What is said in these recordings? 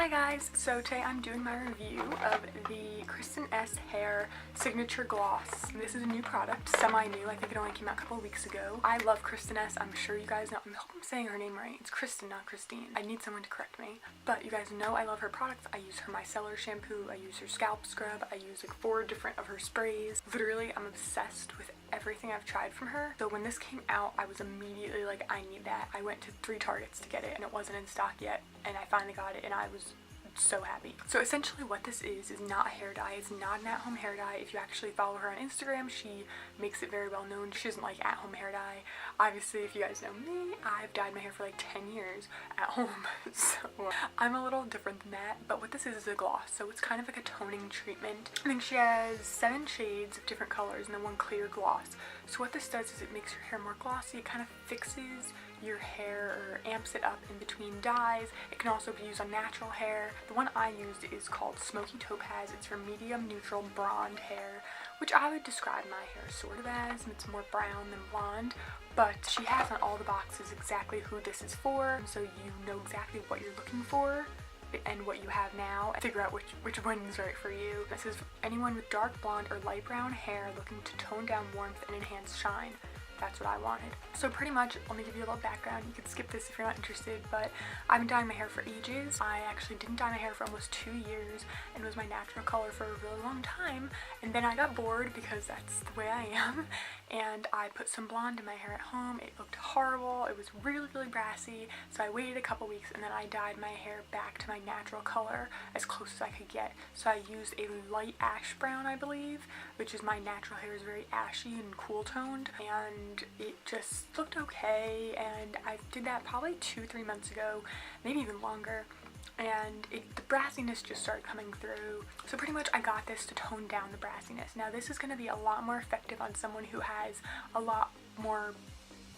Hi guys, so today I'm doing my review of the Kristin Ess Hair Signature Gloss. This is a new product, semi-new. I think it only came out a couple of weeks ago. I love Kristin Ess. I'm sure you guys know. I hope I'm saying her name right. It's Kristin, not Christine. I need someone to correct me. But you guys know I love her products. I use her micellar shampoo. I use her scalp scrub. I use like 4 different of her sprays. Literally, I'm obsessed with everything I've tried from her. So when this came out, I was immediately like, I need that. I went to 3 Targets to get it and it wasn't in stock yet, and I finally got it and I was so happy. So essentially what this is not a hair dye. It's not an at-home hair dye. If you actually follow her on Instagram, she makes it very well known. She doesn't like at-home hair dye. Obviously, if you guys know me, I've dyed my hair for like 10 years at home, so I'm a little different than that. But what this is a gloss, so it's kind of like a toning treatment. I think she has 7 shades of different colors and then 1 clear gloss. So what this does is it makes your hair more glossy. It kind of fixes your hair or amps it up in between dyes. It can also be used on natural hair. The one I used is called Smoky Topaz. It's for medium neutral blonde hair, which I would describe my hair sort of as. It's more brown than blonde, but she has on all the boxes exactly who this is for, so you know exactly what you're looking for and what you have now, and figure out which one is right for you. This is for anyone with dark blonde or light brown hair looking to tone down warmth and enhance shine. That's what I wanted. So pretty much, let me give you a little background. You can skip this if you're not interested, but I've been dyeing my hair for ages. I actually didn't dye my hair for almost 2 years and it was my natural color for a really long time, and then I got bored because that's the way I am, and I put some blonde in my hair at home. It looked horrible. It was really brassy, so I waited a couple weeks and then I dyed my hair back to my natural color as close as I could get. So I used a light ash brown, I believe, which is my natural hair is very ashy and cool toned, and it just looked okay. And I did that probably 2-3 months ago, maybe even longer, and the brassiness just started coming through. So pretty much I got this to tone down the brassiness. Now this is going to be a lot more effective on someone who has a lot more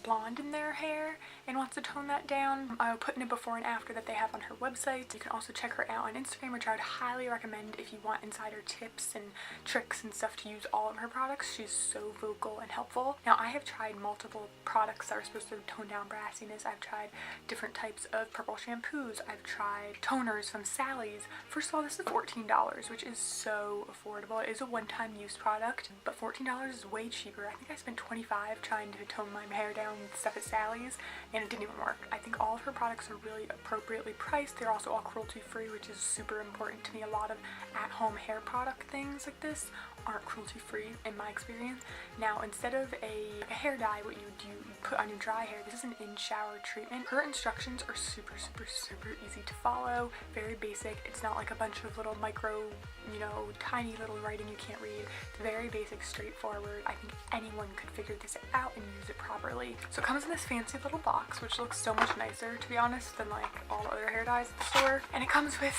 blonde in their hair and wants to tone that down. I'll put in a before and after that they have on her website. You can also check her out on Instagram, which I would highly recommend if you want insider tips and tricks and stuff to use all of her products. She's so vocal and helpful. Now I have tried multiple products that are supposed to tone down brassiness. I've tried different types of purple shampoos. I've tried toners from Sally's. First of all, this is $14, which is so affordable. It is a one-time use product, but $14 is way cheaper. I think I spent $25 trying to tone my hair down with stuff at Sally's, and it didn't even work. I think all of her products are really appropriately priced. They're also all cruelty free, which is super important to me. A lot of at-home hair product things like this aren't cruelty free in my experience. Now instead of a hair dye, what you do, you put on your dry hair, this is an in-shower treatment. Her instructions are super easy to follow, very basic. It's not like a bunch of little micro, you know, tiny little writing you can't read. It's very basic, straightforward. I think anyone could figure this out and use it properly. So it comes in this fancy little box, which looks so much nicer, to be honest, than like all the other hair dyes at the store. And it comes with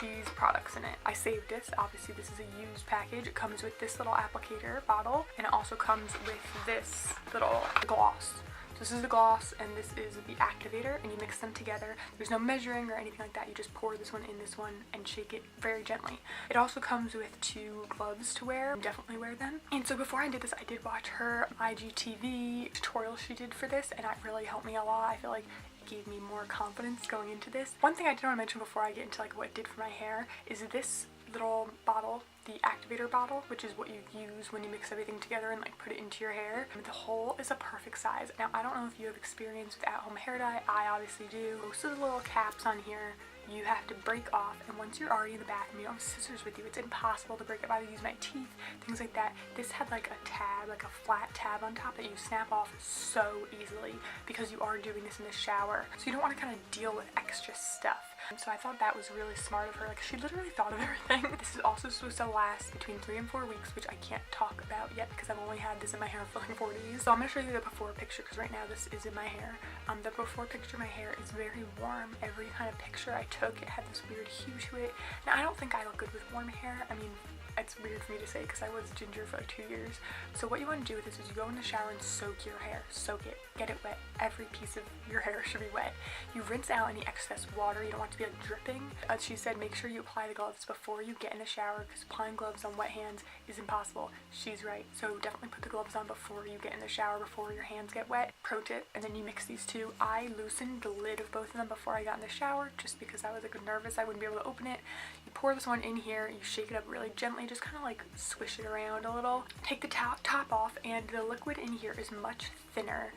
these products in it. I saved this. Obviously this is a used package. It comes with this little applicator bottle, and it also comes with this little gloss. So this is the gloss and this is the activator, and you mix them together. There's no measuring or anything like that. You just pour this one in this one and shake it very gently. It also comes with 2 gloves to wear. Definitely wear them. And so before I did this, I did watch her IGTV tutorial she did for this, and that really helped me a lot. I feel like it gave me more confidence going into this. One thing I did want to mention before I get into like what it did for my hair is this little bottle, the activator bottle, which is what you use when you mix everything together and like put it into your hair. The hole is a perfect size. Now I don't know if you have experience with at-home hair dye. I obviously do. Most of the little caps on here you have to break off, and once you're already in the bathroom, you don't have scissors with you, it's impossible to break it. I either use my teeth, things like that. This had like a tab, like a flat tab on top that you snap off so easily because you are doing this in the shower, so you don't want to kind of deal with extra stuff. And so I thought that was really smart of her. Like, she literally thought of everything. This is also supposed to last between 3 and 4 weeks, which I can't talk about yet because I've only had this in my hair for like 4 days. So I'm going to show you the before picture because right now this is in my hair. The before picture, my hair is very warm. Every kind of picture I took, it had this weird hue to it. Now I don't think I look good with warm hair. I mean, It's weird for me to say because I was ginger for like 2 years. So what you want to do with this is you go in the shower and soak your hair. Soak it. Get it wet. Every piece of your hair should be wet. You rinse out any excess water. You don't want it to be like dripping. As she said, make sure you apply the gloves before you get in the shower because applying gloves on wet hands is impossible. She's right. So definitely put the gloves on before you get in the shower, before your hands get wet. Pro tip. And then you mix these two. I loosened the lid of both of them before I got in the shower just because I was like nervous I wouldn't be able to open it. You pour this one in here. You shake it up really gently. Just kind of like swish it around a little. Take the top off, and the liquid in here is much thinner.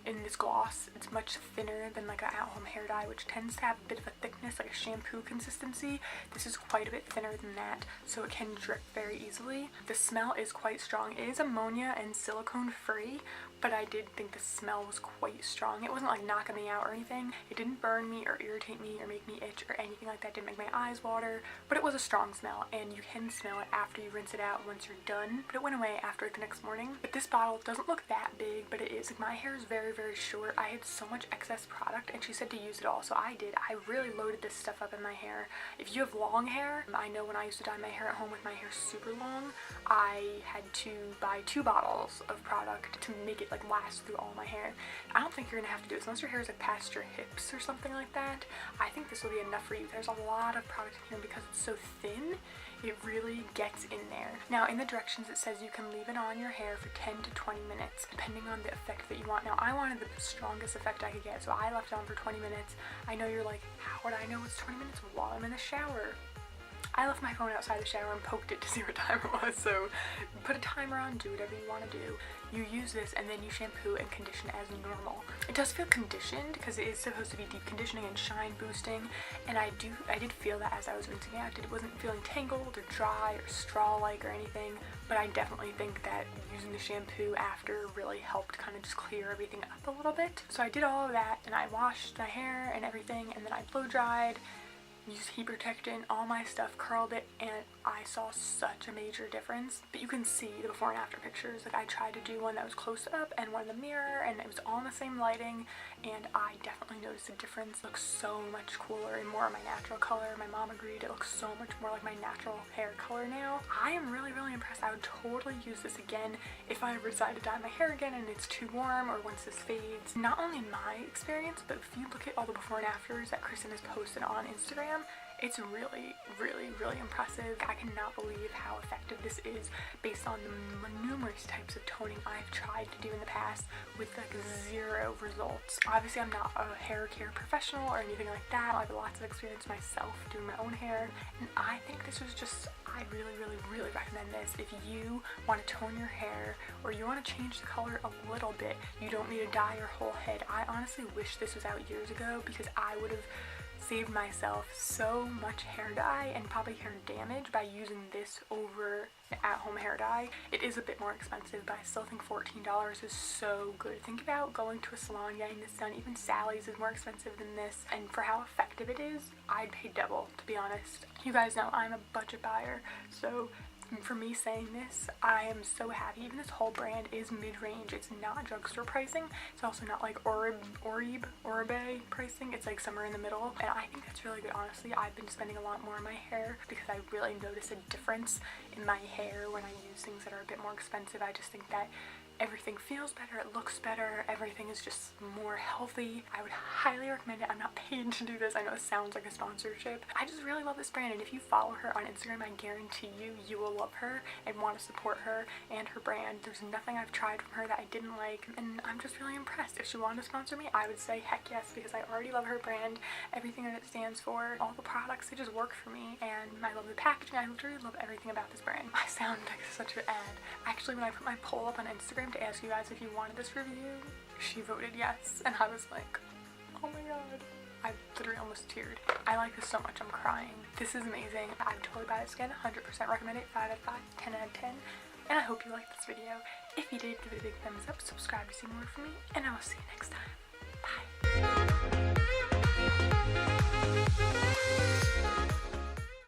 In this gloss, it's much thinner than like an at-home hair dye, which tends to have a bit of a thickness, like a shampoo consistency. This is quite a bit thinner than that, so it can drip very easily. The smell is quite strong. It is ammonia and silicone free, but I did think the smell was quite strong. It wasn't like knocking me out or anything. It didn't burn me or irritate me or make me itch or anything like that. It didn't make my eyes water, but it was a strong smell, and you can smell it after you rinse it out once you're done. But it went away after the next morning. But this bottle doesn't look that big, but it is. Like, my hair is very, very short. I had so much excess product, and she said to use it all, so I did. I really loaded this stuff up in my hair. If you have long hair, I know when I used to dye my hair at home with my hair super long, I had to buy 2 bottles of product to make it like last through all my hair. I don't think you're gonna have to do this unless your hair is like past your hips or something like that. I think this will be enough for you. There's a lot of product in here, and because it's so thin, it really gets in there. Now in the directions it says you can leave it on your hair for 10 to 20 minutes depending on the effect that you want. Now I wanted the strongest effect I could get, so I left it on for 20 minutes. I know you're like, how would I know it's 20 minutes while I'm in the shower? I left my phone outside the shower and poked it to see what time it was, so put a timer on, do whatever you want to do. You use this and then you shampoo and condition as normal. It does feel conditioned because it is supposed to be deep conditioning and shine boosting, and I did feel that as I was rinsing it out. It wasn't feeling tangled or dry or straw-like or anything, but I definitely think that using the shampoo after really helped kind of just clear everything up a little bit. So I did all of that, and I washed my hair and everything, and then I blow dried, used heat protectant, all my stuff, curled it, and I saw such a major difference. But you can see the before and after pictures. Like, I tried to do one that was close up and one in the mirror, and it was all in the same lighting, and I definitely noticed a difference. It looks so much cooler and more of my natural color. My mom agreed. It looks so much more like my natural hair color now. I am really, really impressed. I would totally use this again if I ever decide to dye my hair again and it's too warm, or once this fades. Not only my experience, but if you look at all the before and afters that Kristin has posted on Instagram, it's really, really, really impressive. I cannot believe how effective this is based on the numerous types of toning I've tried to do in the past with like 0 results. Obviously, I'm not a hair care professional or anything like that. I have lots of experience myself doing my own hair, and I think this was just, I really, really, really recommend this. If you want to tone your hair or you want to change the color a little bit, you don't need to dye your whole head. I honestly wish this was out years ago because I would have saved myself so much hair dye and probably hair damage by using this over at-home hair dye. It is a bit more expensive, but I still think $14 is so good. Think about going to a salon, getting this done. Even Sally's is more expensive than this, and for how effective it is, I'd pay double, to be honest. You guys know I'm a budget buyer, so for me saying this, I am so happy. Even this whole brand is mid-range. It's not drugstore pricing. It's also not like Oribe pricing. It's like somewhere in the middle, and I think that's really good. Honestly, I've been spending a lot more on my hair because I really notice a difference in my hair when I use things that are a bit more expensive. I just think that everything feels better, it looks better, everything is just more healthy. I would highly recommend it. I'm not paid to do this. I know it sounds like a sponsorship. I just really love this brand, and if you follow her on Instagram, I guarantee you will love her and want to support her and her brand. There's nothing I've tried from her that I didn't like, and I'm just really impressed. If she wanted to sponsor me, I would say heck yes, because I already love her brand, everything that it stands for, all the products, they just work for me, and I love the packaging. I literally love everything about this brand. I sound like such an ad. Actually, when I put my poll up on Instagram to ask you guys if you wanted this review, she voted yes, and I was like, oh my god. I literally almost teared. I like this so much, I'm crying. This is amazing. I would totally buy this again, 100% recommend it, 5 out of 5, 10 out of 10. And I hope you liked this video. If you did, give it a big thumbs up, subscribe to see more from me, and I will see you next time. Bye.